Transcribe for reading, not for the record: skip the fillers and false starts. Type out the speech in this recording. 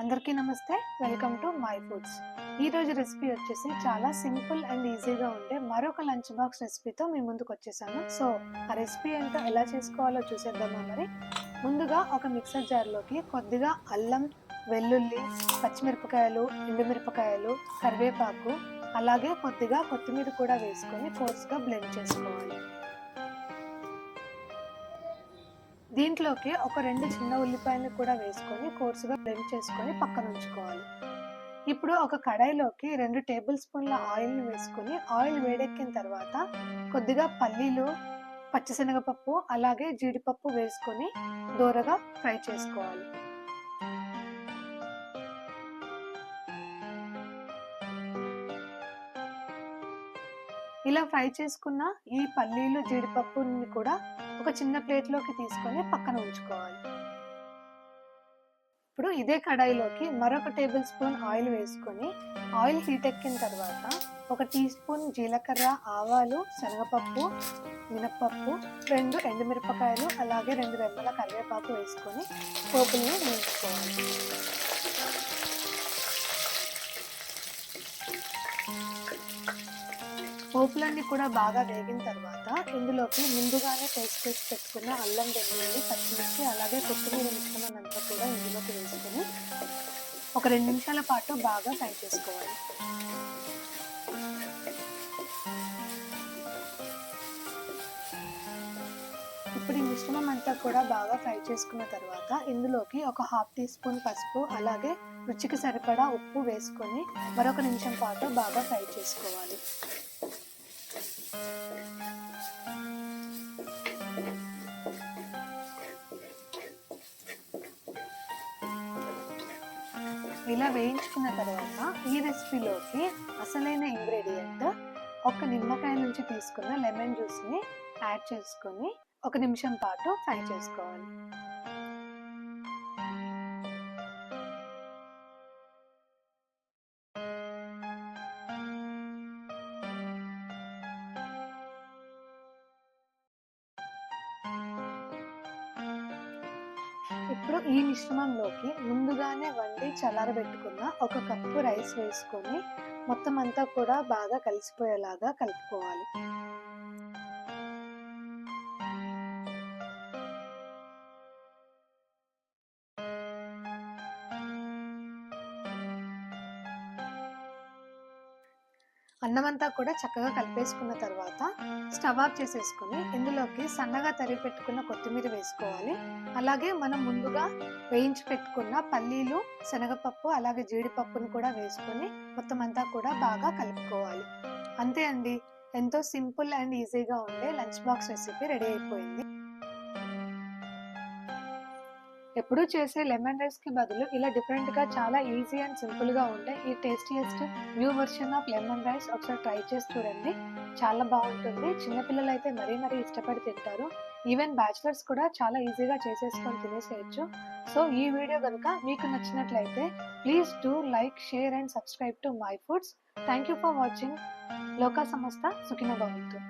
అందరికీ నమస్తే, welcome to my foods. ఈ రోజు రెసిపీ వచ్చేసి చాలా సింపుల్ అండ్ ఈజీగా ఉండే మరొక లంచ్ బాక్స్ రెసిపీతో మీ ముందుకు వచ్చేసాను. సో ఆ రెసిపీ ఏంటో ఎలా చేసుకోవాలో చూసేద్దామా. మరి ముందుగా ఒక మిక్సర్ జార్లోకి కొద్దిగా అల్లం, వెల్లుల్లి, పచ్చిమిరపకాయలు, ఎండుమిరపకాయలు, కరివేపాకు, అలాగే కొద్దిగా కొత్తిమీర కూడా వేసుకొని కోర్స్గా బ్లెండ్ చేసుకోవాలి. దీంట్లోకి ఒక 2 చిన్న ఉల్లిపాయలు కూడా వేసుకొని కోర్సుగా బ్లెండ్ చేసుకొని పక్కన ఉంచుకోవాలి. ఇప్పుడు ఒక కడాయిలోకి 2 టేబుల్ స్పూన్ల ఆయిల్ని వేసుకొని ఆయిల్ వేడెక్కిన తర్వాత కొద్దిగా పల్లీలు, పచ్చిశనగపప్పు, అలాగే జీడిపప్పు వేసుకొని దోరగా ఫ్రై చేసుకోవాలి. ఇలా ఫ్రై చేసుకున్న ఈ పల్లీలు, జీడిపప్పుని కూడా ఒక చిన్న ప్లేట్లోకి తీసుకొని పక్కన ఉంచుకోవాలి. ఇప్పుడు ఇదే కడాయిలోకి మరొక టేబుల్ స్పూన్ ఆయిల్ వేసుకొని ఆయిల్ హీట్ ఎక్కిన తర్వాత 1 టీ స్పూన్ జీలకర్ర, ఆవాలు, శనగపప్పు, మినప్పప్పు, 2 ఎండుమిరపకాయలు, అలాగే 2 రెమ్మల కరివేపాకు వేసుకొని పోపుల్ని వేయించుకోవాలి. పోపులన్నీ కూడా బాగా వేగిన తర్వాత ఇందులోకి ముందుగానే పేస్ట్ చేసి పెట్టుకున్న అల్లం, వెల్లుల్లి, పచ్చిమిర్చి, అలాగే కొత్తిమీర మిశ్రమం అంతా కూడా ఇందులోకి వేసుకొని ఒక 2 నిమిషాల పాటు బాగా ఫ్రై చేసుకోవాలి. ఇప్పుడు ఈ మిశ్రమం అంతా కూడా బాగా ఫ్రై చేసుకున్న తర్వాత ఇందులోకి ఒక 1/2 టీ స్పూన్ పసుపు, అలాగే రుచికి సరిపడా ఉప్పు వేసుకొని మరొక నిమిషం పాటు బాగా ఫ్రై చేసుకోవాలి. ఇలా వేయించుకున్న తర్వాత ఈ రెసిపీలోకి అసలైన ఇంగ్రీడియంట్ ఒక నిమ్మకాయ నుంచి తీసుకున్న లెమన్ జ్యూస్ని యాడ్ చేసుకొని 1 నిమిషం పాటు ఫ్రై చేసుకోవాలి. ఇప్పుడు ఈ మిశ్రమంలోకి ముందుగానే వండి చల్లారబెట్టుకున్న 1 కప్పు రైస్ వేసుకొని మొత్తం అంతా కూడా బాగా కలిసిపోయేలాగా కలుపుకోవాలి. అన్నమంతా కూడా చక్కగా కలిపేసుకున్న తర్వాత స్టవ్ ఆఫ్ చేసేసుకొని ఇందులోకి సన్నగా తరిగి పెట్టుకున్న కొత్తిమీర వేసుకోవాలి. అలాగే మనం ముందుగా వేయించి పెట్టుకున్న పల్లీలు, శనగపప్పు, అలాగే జీడిపప్పును కూడా వేసుకొని మొత్తం అంతా కూడా బాగా కలుపుకోవాలి. అంతే అండి, ఎంతో సింపుల్ అండ్ ఈజీగా ఉండే లంచ్ బాక్స్ రెసిపీ రెడీ అయిపోయింది. ఎప్పుడూ చేసే లెమన్ రైస్ కి బదులు ఇలా డిఫరెంట్ గా చాలా ఈజీ అండ్ సింపుల్ గా ఉండే ఈ tastiest new version of lemon rice ఒకసారి ట్రై చేసి చూడండి. చాలా బాగుంటుంది. చిన్నపిల్లలు అయితే మరీ ఇష్టపడి తింటారు. ఈవెన్ బ్యాచిలర్స్ కూడా చాలా ఈజీగా చేసేసుకొని తినేసేయచ్చు. సో ఈ వీడియో కనుక మీకు నచ్చినట్లయితే please do like, share and subscribe to my foods. Thank you for watching. లోకా సమస్త సుఖినో భవంతు.